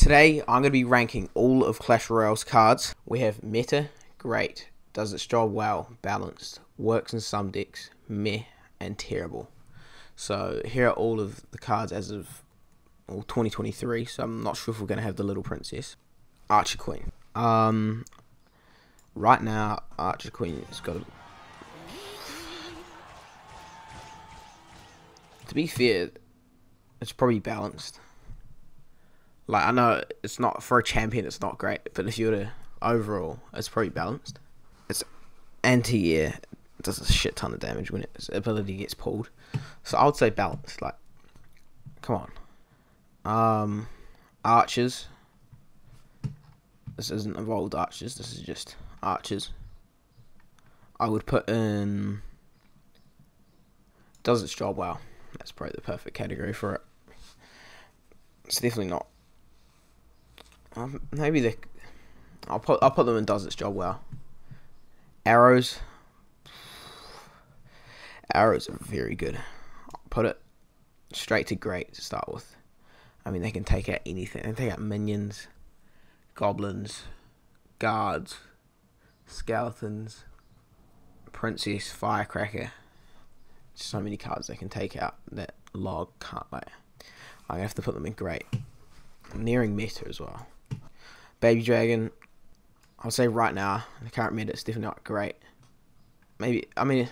Today, I'm going to be ranking all of Clash Royale's cards. We have Meta, great, does its job well, balanced, works in some decks, meh, and terrible. So here are all of the cards as of 2023, so I'm not sure if we're going to have the Little Princess. Archer Queen. Right now, Archer Queen has got to be fair, it's probably balanced. Like, I know it's not, for a champion it's not great, but if you were to, overall, it's probably balanced. It's anti-air, it does a shit ton of damage when its ability gets pulled. So I would say balanced, like, come on. Archers. This isn't evolved archers, this is just archers. I would put in, does its job well. That's probably the perfect category for it. It's definitely not. Maybe they. I'll put them in does its job well. Arrows. Arrows are very good. I'll put it straight to great to start with. I mean, they can take out anything. They can take out minions, goblins, guards, skeletons, princess, firecracker. So many cards they can take out that log can't. Like, I have to put them in great. Nearing meta as well. Baby Dragon, I'll say right now, the current meta is definitely not great. Maybe, I mean,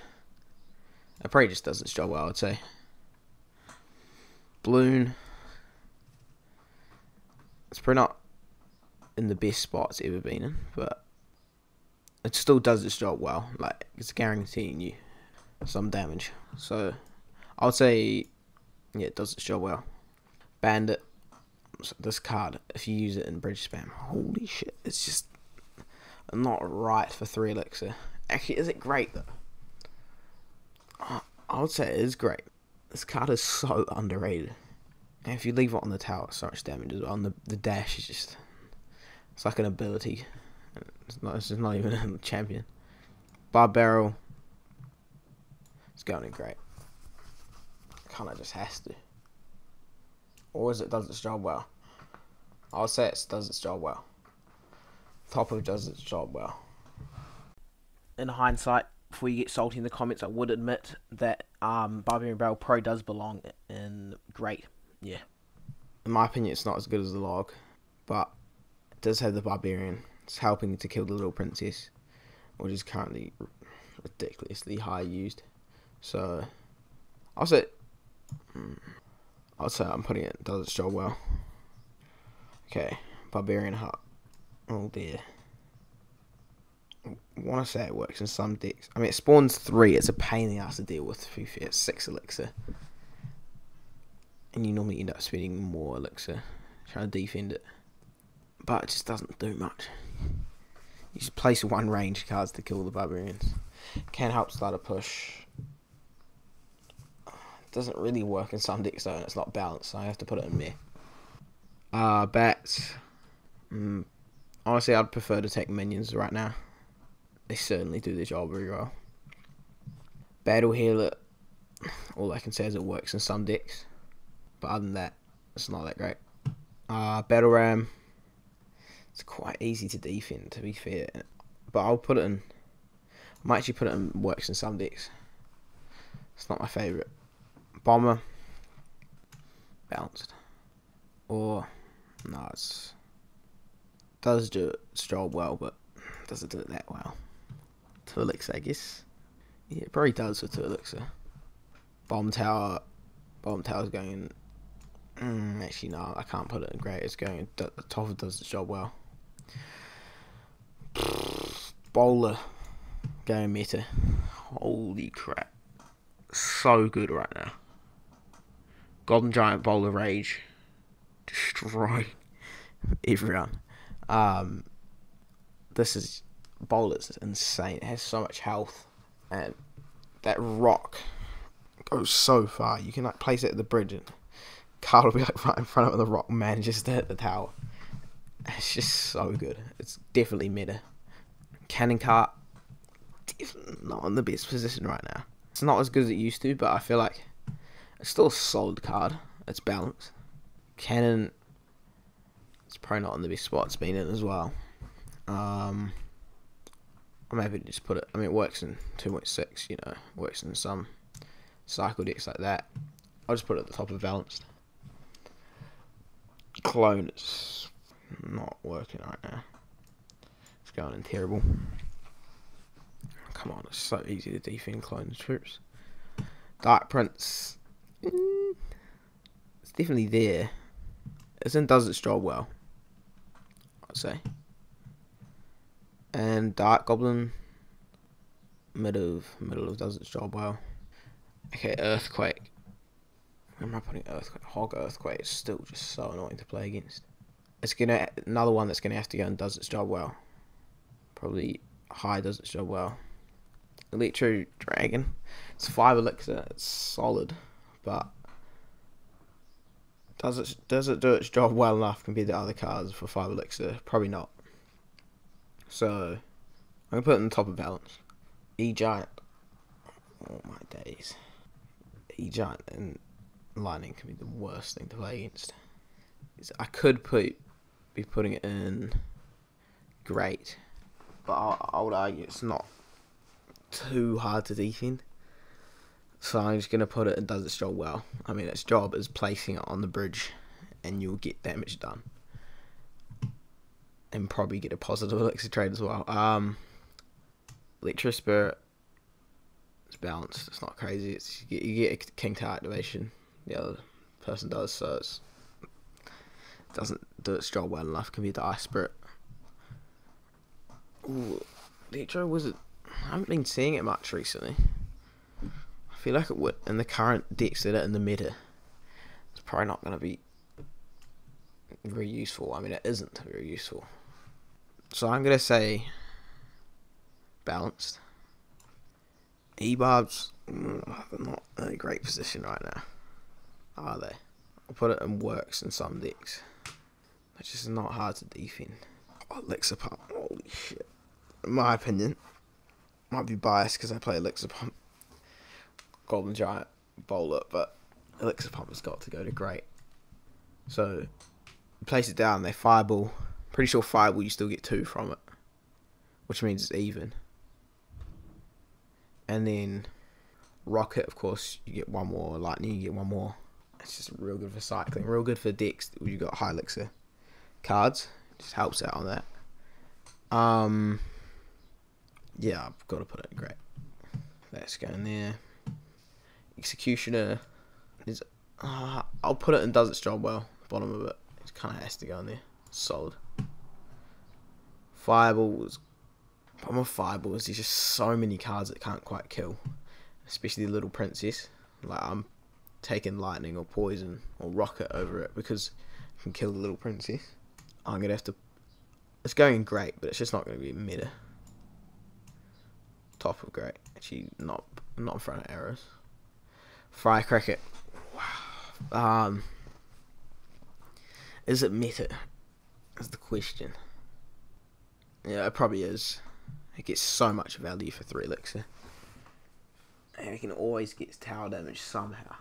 it probably just does its job well, I'd say. Bloon, it's probably not in the best spot it's ever been in, but it still does its job well. Like, it's guaranteeing you some damage. So, I would say, yeah, it does its job well. Bandit. So this card, if you use it in bridge spam, holy shit, it's just not right for 3 elixir. Actually, is it great though? I would say it is great. This card is so underrated. And if you leave it on the tower, so much damage as well. And the dash is just, it's like an ability. It's just not even a champion. Barbarrel, it's going in great. Kinda just has to. Or is it does its job well? I'll say it does its job well. Top of does its job well. In hindsight, before you get salty in the comments, I would admit that Barbarian Barrel Pro does belong in great. Yeah. In my opinion, it's not as good as the log, but it does have the Barbarian. It's helping to kill the Little Princess, which is currently ridiculously high used. So, I'll say I'm putting it does its job well. Okay, Barbarian Heart. Oh dear. I want to say it works in some decks. I mean, it spawns 3. It's a pain in the ass to deal with. To be fair, it's 6 elixir, and you normally end up spending more elixir trying to defend it. But it just doesn't do much. You just place 1 range cards to kill the barbarians. Can help start a push. Doesn't really work in some decks though, and it's not balanced, so I have to put it in there. Bats. Honestly, I'd prefer to take minions right now. They certainly do their job very well. Battle Healer, all I can say is it works in some decks, but other than that, it's not that great. Battle Ram, it's quite easy to defend, to be fair, but I'll put it in. I might actually put it in works in some decks. It's not my favourite. Bomber, balanced, or no, it does do its job well, but doesn't do it that well. 2 elixir, I guess. Yeah, it probably does with 2 elixir. Bomb tower's going in. Actually, no, I can't put it in great. It's going in. Top does its job well. Bowler, going meta. Holy crap, so good right now. Golden Giant Bowler Rage, destroy everyone. This is Bowler's insane. It has so much health, and that rock goes so far. You can like place it at the bridge, and card will be like right in front of the rock manages to hit the tower. It's just so good. It's definitely meta. Cannon Cart, definitely not in the best position right now. It's not as good as it used to, but I feel like it's still a solid card. It's balanced. Cannon, It's probably not in the best spot it's been in as well. I'm happy to just put it. I mean, it works in 2.6. You know, works in some cycle decks like that. I'll just put it at the top of balanced. Clone is not working right now. It's going in terrible. Come on, it's so easy to defend clone troops. Dark Prince, it's definitely there. Does its job well, I'd say. And Dark Goblin, middle of does its job well. Okay, Earthquake. Where am I putting Earthquake? Hog Earthquake is still just so annoying to play against. It's another one that's gonna have to go and does its job well. Probably high does its job well. Electro Dragon. It's 5 elixir. It's solid, but does it do its job well enough compared to other cards for 5 elixir? Probably not. So I'm gonna put it on top of balance. E-Giant. Oh my days. E-Giant and Lightning can be the worst thing to play against. I could be putting it in Great, but I would argue it's not too hard to defend. So I'm just gonna put it and does its job well. I mean, its job is placing it on the bridge, and you'll get damage done, and probably get a positive elixir trade as well. Electro Spirit. It's balanced. It's not crazy. You get a King Tower activation. The other person does, so it doesn't do its job well enough compared to Ice Spirit. Ooh, Electro Wizard. I haven't been seeing it much recently. I feel like it would in the current decks that are in the meta. It's probably not going to be very useful. I mean, it isn't very useful. So I'm going to say balanced. E-Barbs are not in a great position right now, are they? I'll put it in works in some decks. It's just not hard to defend. Oh, Elixir Pump, holy shit. In my opinion, might be biased because I play Elixir Pump, Golden Giant, Bowler, but Elixir Pump has got to go to Great. So, you place it down, they Fireball. Pretty sure Fireball you still get 2 from it, which means it's even. And then Rocket, of course, you get 1 more. Lightning, you get 1 more. It's just real good for cycling. Real good for decks where you got high elixir cards. Just helps out on that. Yeah, I've got to put it in Great. Let's go in there. Executioner is. I'll put it in does its job well. Bottom of it. It kind of has to go in there. Solid. Fireballs. Problem with Fireball is there's just so many cards that can't quite kill, especially the Little Princess. Like, I'm taking Lightning or Poison or Rocket over it because it can kill the Little Princess. I'm gonna have to. It's going Great, but it's just not gonna be meta. Top of Great, actually not in front of arrows. Firecracker. Wow. Is it meta? Is the question. Yeah, it probably is. It gets so much value for 3 elixir. And it can always get tower damage somehow.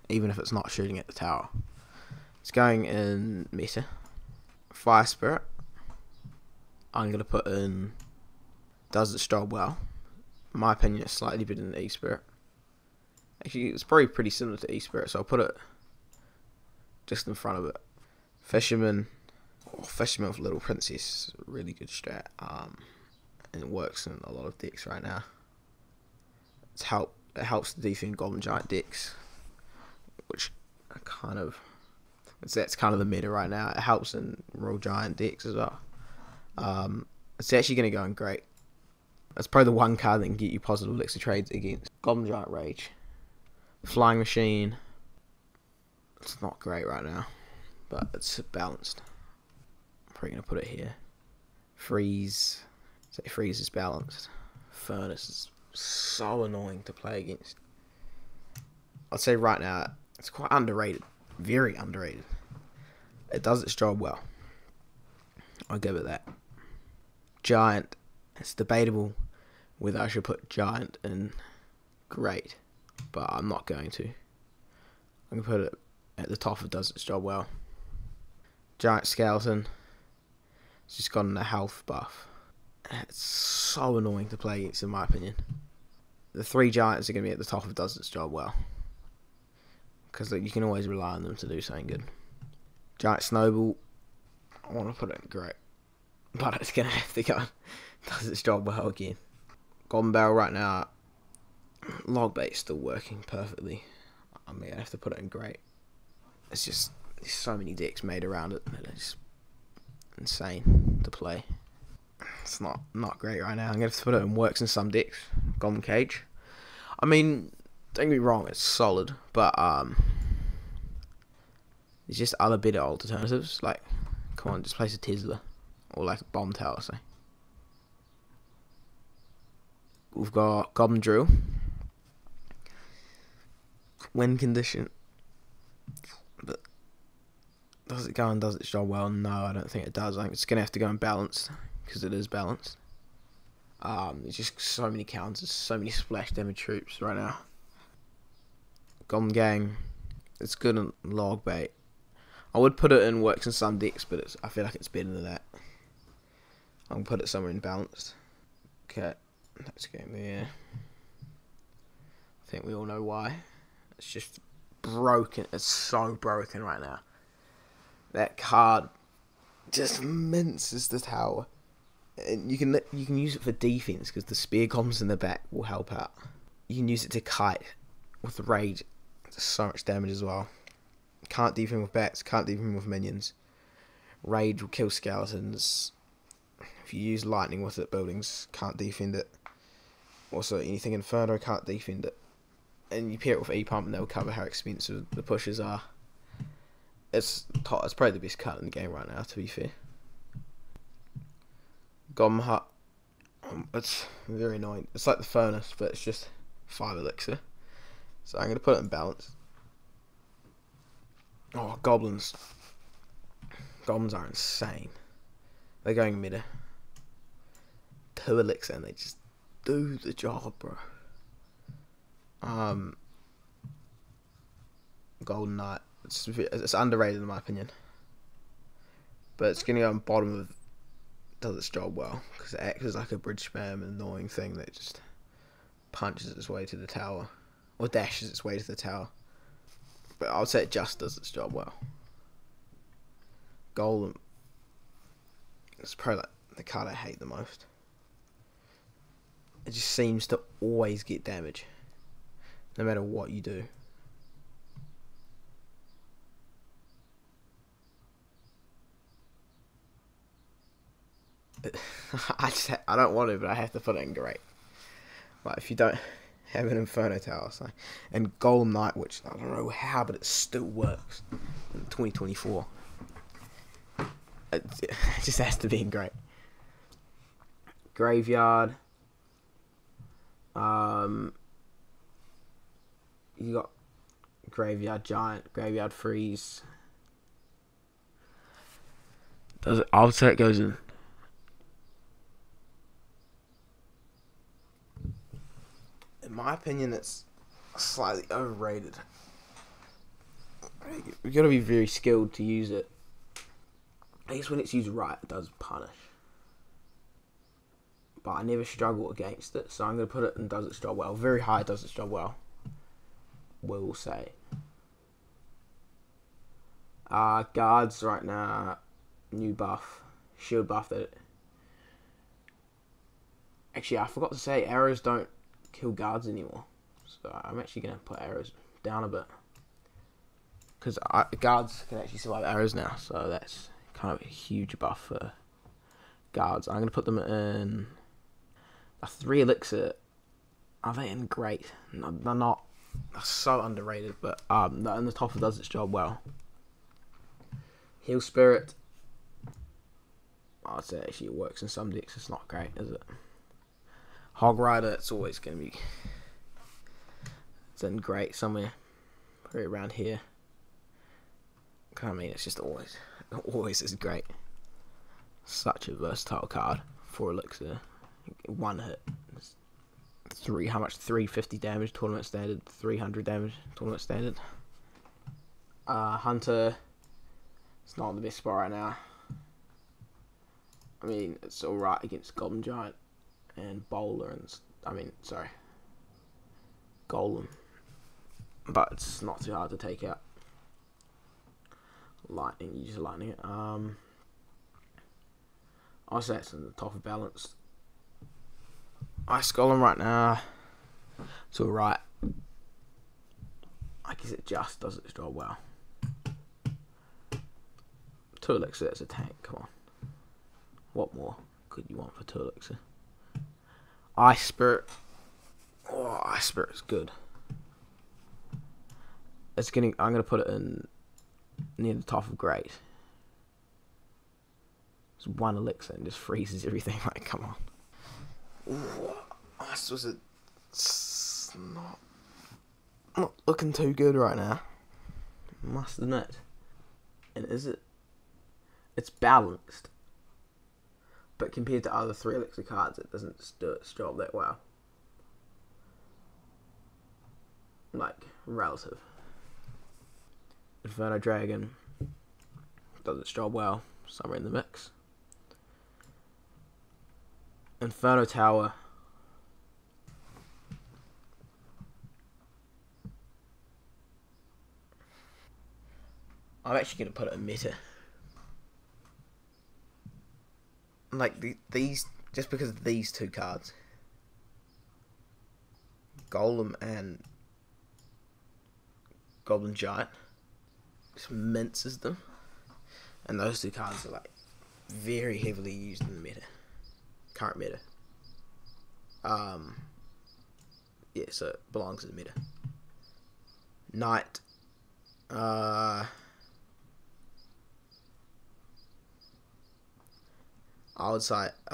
Even if it's not shooting at the tower. It's going in meta. Fire Spirit. I'm going to put in does its job well. In my opinion, it's slightly better than E-Spirit. Actually, it's probably pretty similar to E-Spirit, so I'll put it just in front of it. Fisherman. Oh, Fisherman with Little Princess is a really good strat. And it works in a lot of decks right now. It helps to defend Golden Giant decks, which are that's kind of the meta right now. It helps in Royal Giant decks as well. It's actually going to go in Great. That's probably the one card that can get you positive elixir trades against Golden Giant Rage. Flying Machine. It's not great right now, but it's balanced. I'm probably going to put it here. Freeze. Say Freeze is balanced. Furnace is so annoying to play against. I'd say right now it's quite underrated. Very underrated. It does its job well. I'll give it that. Giant. It's debatable whether I should put Giant in Great, but I'm not going to. I'm going to put it at the top of does its job well. Giant Skeleton. It's just gotten a health buff. It's so annoying to play against, in my opinion. The 3 giants are going to be at the top if it does its job well. Because you can always rely on them to do something good. Giant Snowball, I want to put it in great. But it's going to have to go. Does its job well again. Golden Barrel right now, Log Bait is still working perfectly. I mean, I have to put it in great. It's just, there's so many decks made around it that it's insane to play. It's not great right now. I'm going to have to put it in works in some decks. Golden Cage. I mean, don't get me wrong, it's solid, but there's just other better alternatives. Like, come on, just place a Tesla or like a bomb tower, say. We've got Goblin Drill. Win condition. But does it go and does its job well? No, I don't think it does. I think it's going to have to go unbalanced, because it is balanced. There's just so many counters, so many splash damage troops right now. Goblin Gang, it's good in Log Bait. I would put it in works in some decks, but I feel like it's better than that. I'm going to put it somewhere in balanced. Okay, let's go there. I think we all know why. It's just broken. It's so broken right now. That card just minces the tower. And you can use it for defense, because the spear goblins in the back will help out. You can use it to kite with the rage. It's so much damage as well. Can't defend with bats, can't defend with minions. Rage will kill skeletons. If you use lightning with it, buildings can't defend it. Also, anything Inferno can't defend it. And you pair it with E-Pump and they'll cover how expensive the pushes are. It's probably the best card in the game right now, to be fair. Goblin Hut. It's very annoying. It's like the Furnace, but it's just 5 elixir. So I'm going to put it in balance. Oh, Goblins. Goblins are insane. They're going meta. 2 elixir and they just do the job, bro. Golden Knight. It's underrated in my opinion. But it's going to go on bottom of does its job well, because it acts as like a bridge spam, annoying thing that just punches its way to the tower, or dashes its way to the tower. But I would say it just does its job well. Golem. It's probably like the card I hate the most. It just seems to always get damage, no matter what you do. I don't want to, but I have to put it in great. Like, if you don't have an Inferno Tower, so. And Golden Knight, which I don't know how, but it still works in 2024. It just has to be in great. Graveyard. You got Graveyard Giant, Graveyard Freeze. I would say it goes in. In my opinion, it's slightly overrated. You've got to be very skilled to use it. I guess when it's used right, it does punish. But I never struggle against it, so I'm going to put it in does its job well. Very high does its job well. We'll say. Guards right now, new buff. Shield buff that... Actually, I forgot to say, arrows don't kill guards anymore. So I'm actually going to put arrows down a bit. Because guards can actually survive arrows now, so that's kind of a huge buff for guards. I'm going to put them in a 3 elixir. Are they in great? No, they're not. They're so underrated, but they're in the top of does its job well. Heal Spirit. I'd say actually it works in some decks. It's not great, is it? Hog Rider, it's always going to be... It's in great somewhere. Right around here. I mean, it's just always is great. Such a versatile card. 4 elixir. 1 hit. How much? 350 damage, tournament standard. 300 damage, tournament standard. Hunter. It's not in the best spot right now. I mean, it's alright against Golden Giant and Bowler and... Golem. But it's not too hard to take out. Lightning, you just lightning it. I'll say it's in the top of balance. Ice Golem right now. It's alright. I guess it just does its job well. 2 Elixir, that's a tank, come on. What more could you want for 2 Elixir? Ice Spirit. Oh, Ice Spirit's good. I'm gonna put it in near the top of great. It's 1 Elixir and just freezes everything. Like, come on. Ooh, Ice was not looking too good right now. Must admit. And is it? It's balanced, but compared to other 3 Elixir cards, it doesn't do its job that well. Like, relative. Inferno Dragon does its job well, somewhere in the mix. Inferno Tower. I'm actually going to put it in meta. Like, these, just because of these 2 cards. Golem and Goblin Giant. Just minces them. And those 2 cards are, like, very heavily used in the meta. Current meta. Yeah, so it belongs in the meta. Knight. I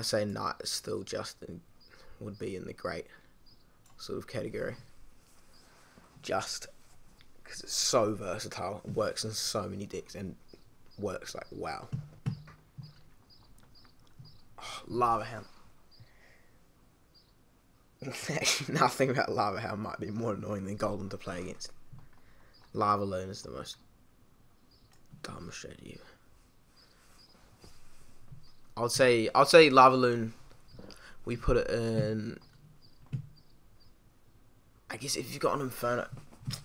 say Knight is still would be in the great sort of category. Just because it's so versatile, it works in so many decks and works like wow. Oh, Lava Hound. Actually, nothing about Lava Hound might be more annoying than Golden to play against. Lava Loon is the most dumb strategy. I'd say Lava Loon. We put it in. I guess if you've got an Inferno,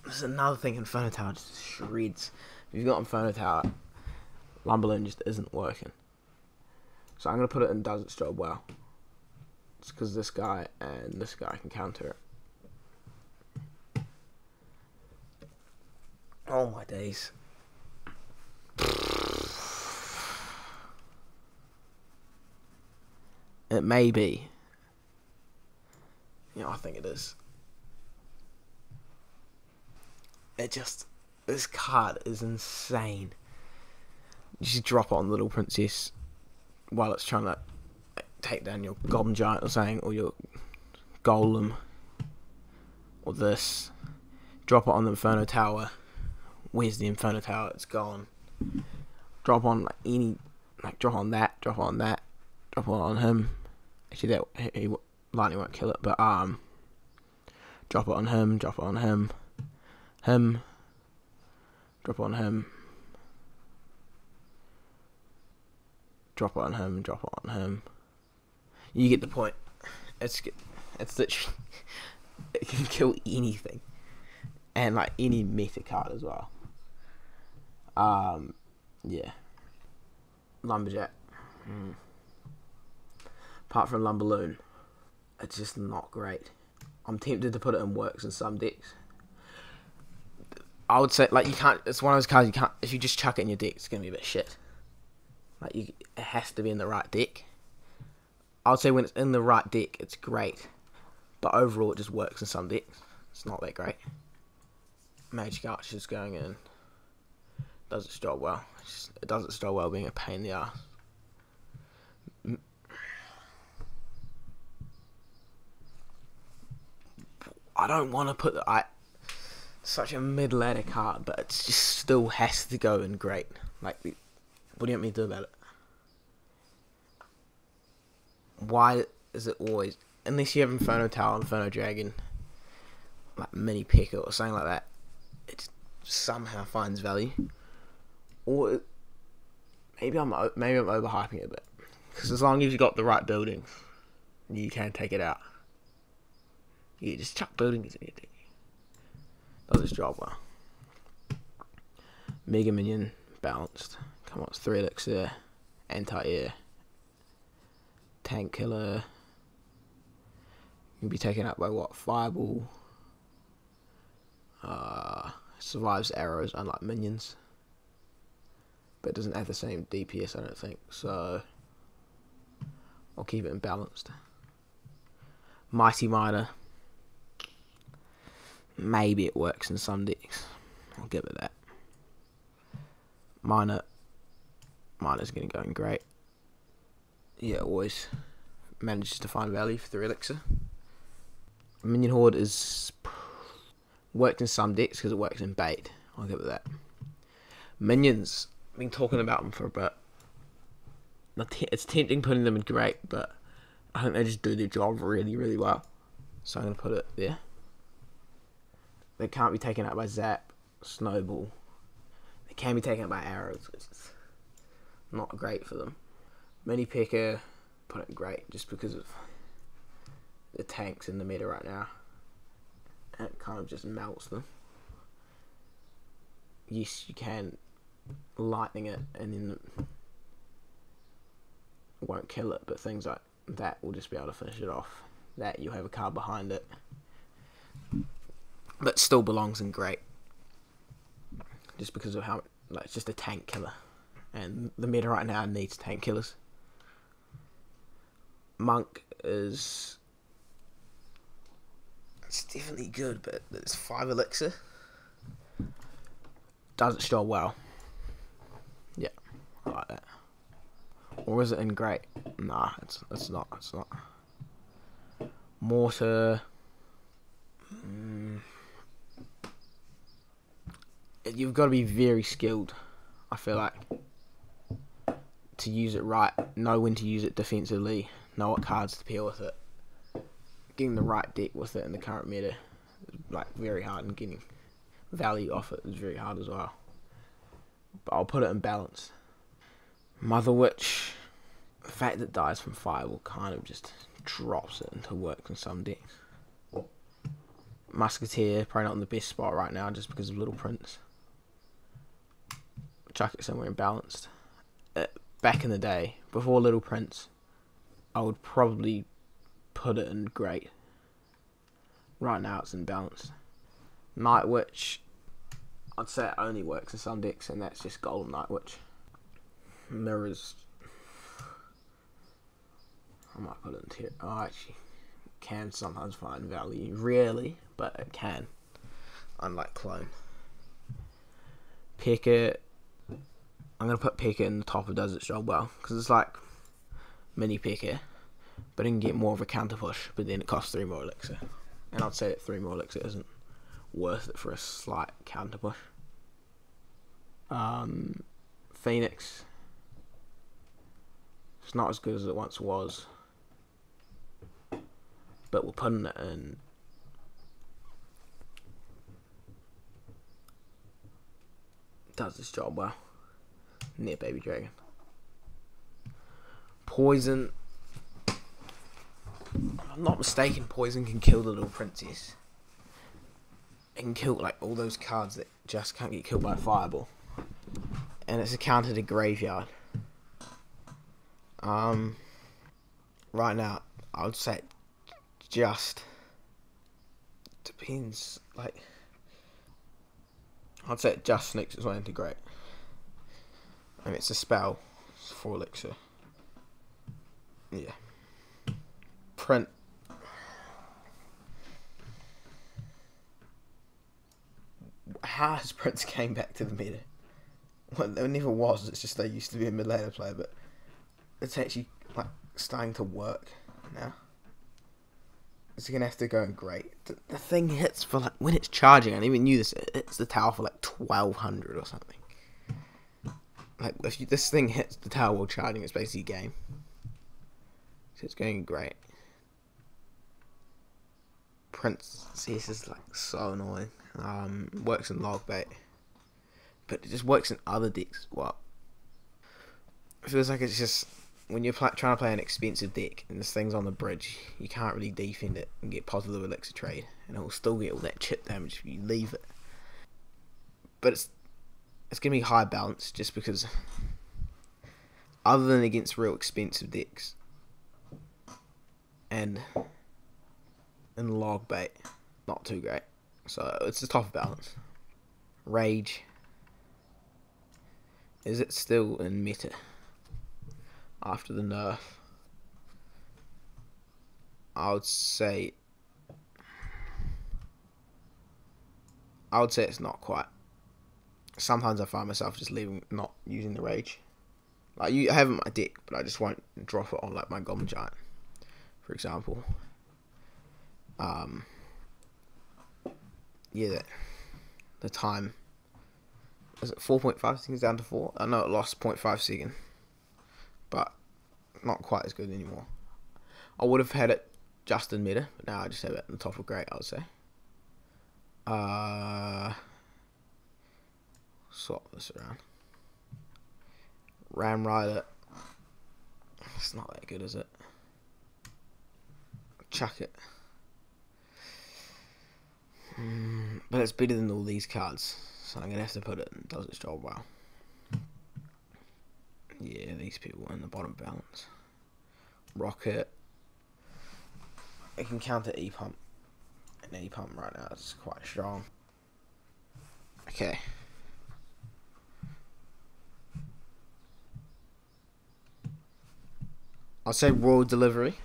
there's another thing. Inferno Tower just shreds. If you've got Inferno Tower, Lumberloon just isn't working. So I'm gonna put it in does its job well. It's because this guy and this guy can counter it. Oh my days. It may be. You know, I think it is. This card is insane. You just drop it on Little Princess while it's trying to take down your Goblin Giant or something, or your Golem, or this. Drop it on the Inferno Tower. Where's the Inferno Tower? It's gone. Drop on drop on that, drop on that, drop on him. Actually, lightning won't kill it, but drop it on him, drop it on him, drop it on him, drop it on him, drop it on him. You get the point. It's literally it can kill anything, and like any meta card as well. Yeah. Lumberjack. Apart from Lumberloon, it's just not great. I'm tempted to put it in works in some decks. I would say, like, you can't. It's one of those cards you can't. If you just chuck it in your deck, it's gonna be a bit shit. Like, it has to be in the right deck. I would say when it's in the right deck, it's great, but overall, it just works in some decks. It's not that great. Magic Archer's going in. Does its job well. It does its job well, being a pain in the ass. I don't want to put such a mid-ladder card, but it just still has to go in great. Like, what do you want me to do about it? Why is it always, unless you have Inferno Tower, Inferno Dragon, like Mini P.E.K.K.A. or something like that, it somehow finds value. Or maybe I'm overhyping it a bit, Because as long as you got the right buildings, you can take it out. You just chuck buildings in it. Does its job well. Mega Minion, balanced. Come on, it's 3 elixir, anti-air, tank killer. You can be taken out by what? Fireball. Survives arrows, unlike minions. But it doesn't have the same DPS, I don't think. So I'll keep it imbalanced. Mighty Miner. Maybe it works in some decks. I'll give it that. Miner's going to go in great. Yeah, always manages to find value for 3 elixir. Minion Horde works in some decks because it works in bait. I'll give it that. Minions, I've been talking about them for a bit. It's tempting putting them in great, but I think they just do their job really, really well. So I'm going to put it there. They can't be taken out by Zap, Snowball. They can be taken out by arrows, which is not great for them. Mini Picker, put it in great just because of the tanks in the meta right now. And it kind of just melts them. Yes, you can lightning it and then it won't kill it, but things like that will just be able to finish it off. That you'll have a card behind it. But still belongs in great. Just because of how, like, it's just a tank killer. And the meta right now needs tank killers. Monk is... it's definitely good, but it's 5 elixir. Does its job well. Yeah, I like that. Or is it in great? Nah, it's not. Mortar. You've got to be very skilled, I feel like, to use it right. Know when to use it defensively. Know what cards to pair with it. Getting the right deck with it in the current meta is like very hard, and getting value off it is very hard as well. But I'll put it in balance. Mother Witch, the fact that it dies from Fireball kind of just drops it into work in some decks. Musketeer, probably not in the best spot right now just because of Little Prince. Chuck it somewhere imbalanced. Back in the day, before Little Prince, I would probably put it in great. Right now it's imbalanced. Night Witch, I'd say it only works in some decks, and that's just Golden Night Witch. Mirrors, I might put it in tier. I actually can sometimes find value. Rarely, but it can. Unlike Clone. Picker, I'm going to put Picker in the top of does its job well, because it's like mini Picker, but it can get more of a counter push, but then it costs 3 more elixir. And I'd say that 3 more elixir isn't worth it for a slight counter push. Phoenix, it's not as good as it once was, but we're putting it in. Does this job well. Near Baby Dragon. Poison, if I'm not mistaken, Poison can kill the Little Princess. It can kill like all those cards that just can't get killed by Fireball. And it's a counter to Graveyard. Right now, I would say it just depends. Like, I'd say it just sneaks its way into great. I mean, it's a spell. It's 4 elixir. Yeah. Print. How has Prince came back to the meta? Well, it never was. It's just they used to be a mid-laner player, but it's actually like starting to work now. It's gonna have to go in great. The thing hits for like when it's charging. I didn't even knew this. It hits the tower for like 1200 or something. Like if this thing hits the tower while charging, it's basically game. So it's going great. Princess is like so annoying. Works in log bait, but it just works in other decks. Well, it feels like it's just when you're trying to play an expensive deck and this thing's on the bridge, you can't really defend it and get positive elixir trade, and it will still get all that chip damage if you leave it. But it's gonna be high balance just because, other than against real expensive decks and log bait, not too great. So it's a tough balance. Rage, is it still in meta after the nerf? I would say it's not quite. Sometimes I find myself just not using the rage. Like, I have it in my deck, but I just won't drop it on like my Goblin Giant, for example. Yeah, the time, is it 4.5 seconds down to 4? I know it lost 0.5 second, but not quite as good anymore. I would have had it just in meta, but now I just have it in the top of great, I would say. Swap this around. Ram Rider, it's not that good, is it? Chuck it. But it's better than all these cards, so I'm gonna have to put it in. Does its job well. Yeah, these people in the bottom balance. Rocket. It can counter E-Pump, and E-Pump right now is quite strong. Okay. I'll say Royal Delivery.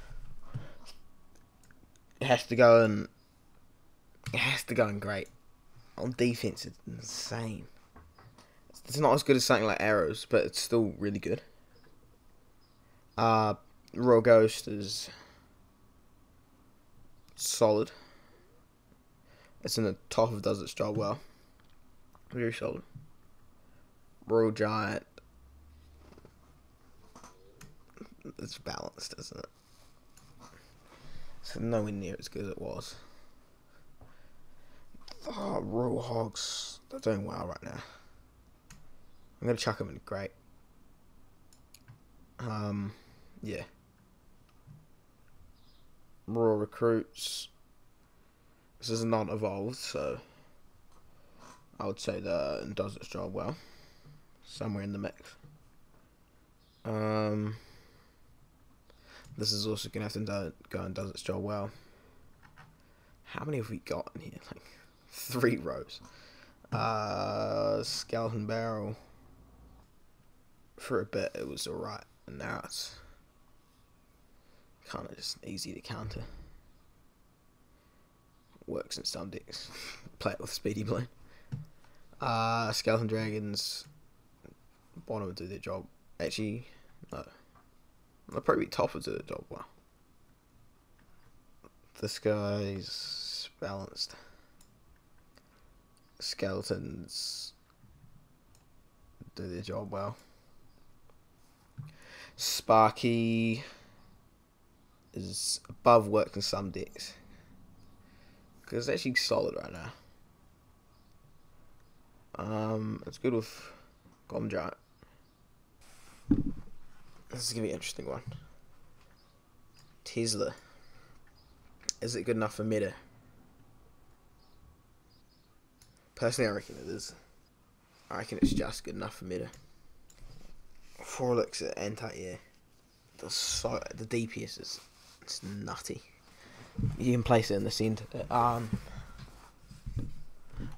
It has to go in great. On defense, it's insane. It's not as good as something like Arrows, but it's still really good. Royal Ghost is solid. It's in the top of does its job well. Very solid. Royal Giant, it's balanced, isn't it? It's nowhere near as good as it was. Oh, Royal Hogs, they're doing well right now. I'm gonna chuck them in great. Yeah. Royal Recruits. This is not evolved, so I would say that it does its job well. Somewhere in the mix. This is also gonna have to go and does its job well. How many have we got in here? Like 3 rows. Skeleton Barrel. For a bit it was alright, and now it's kind of just easy to counter. Works in some decks. Play it with Speedy Blade. Skeleton Dragons, bottom would do their job. Actually, no. They'll probably be top would do their job well. This guy's balanced. Skeletons do their job well. Sparky is above works in some decks, because it's actually solid right now. It's good with Goblin Giant. This is gonna be an interesting one. Tesla, is it good enough for meta? Personally, I reckon it is. I reckon it's just good enough for meta. 4 elixir anti-air. The DPS is, it's nutty. You can place it in the centre.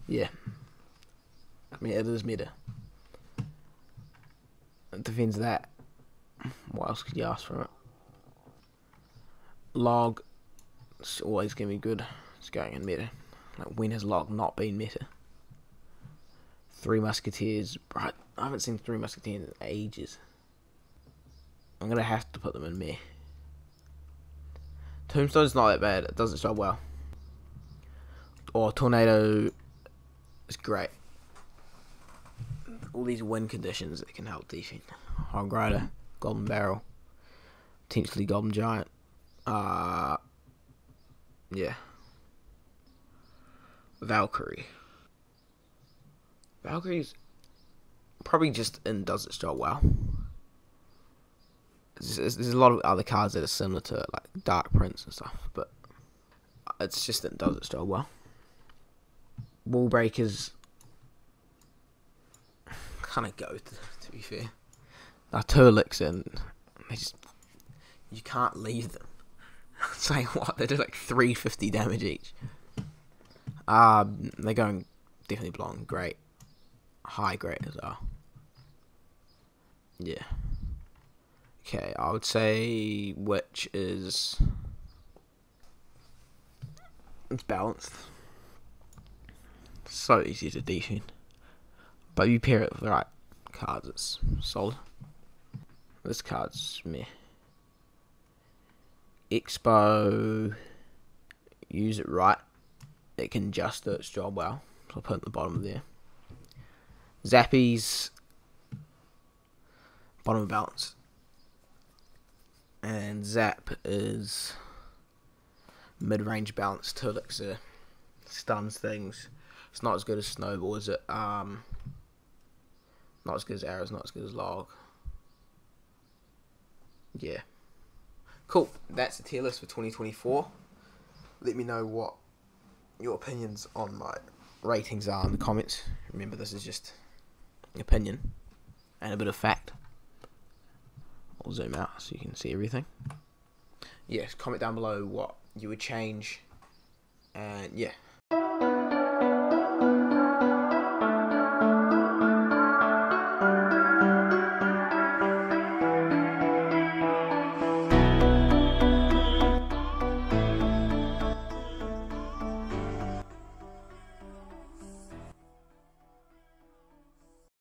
Yeah. I mean, it is meta. It defends that. What else could you ask from it? Log, it's always going to be good. It's going in meta. Like, when has Log not been meta? 3 Musketeers. Right, I haven't seen 3 Musketeers in ages. I'm going to have to put them in meh. Tombstone's not that bad. It does its job well. Or Tornado is great. All these win conditions that can help defend. Hog Rider, Golden Barrel, potentially Goblin Giant. Yeah. Valkyrie. Valkyrie's probably just does its job well. There's a lot of other cards that are similar to it, like Dark Prince and stuff, but it's just that it does its job well. Wall Breakers kind of go to be fair. They're 2 elixir and you can't leave them. Saying what? They do like 350 damage each. They're going definitely belong great. High grade as well. Yeah. Okay, I would say Witch is... It's balanced. So easy to defend. But if you pair it with the right cards, it's solid. This card's meh. Expo, use it right, it can just do its job well. So I'll put it at the bottom there. Zappies, bottom of balance. And Zap is mid-range balance, 2 elixir, stuns things. It's not as good as Snowball, is it? Not as good as Arrows, not as good as Log. Yeah. Cool, that's the tier list for 2024. Let me know what your opinions on my ratings are in the comments. Remember, this is just opinion and a bit of fact. I'll zoom out so you can see everything. Yes, comment down below what you would change. And yeah.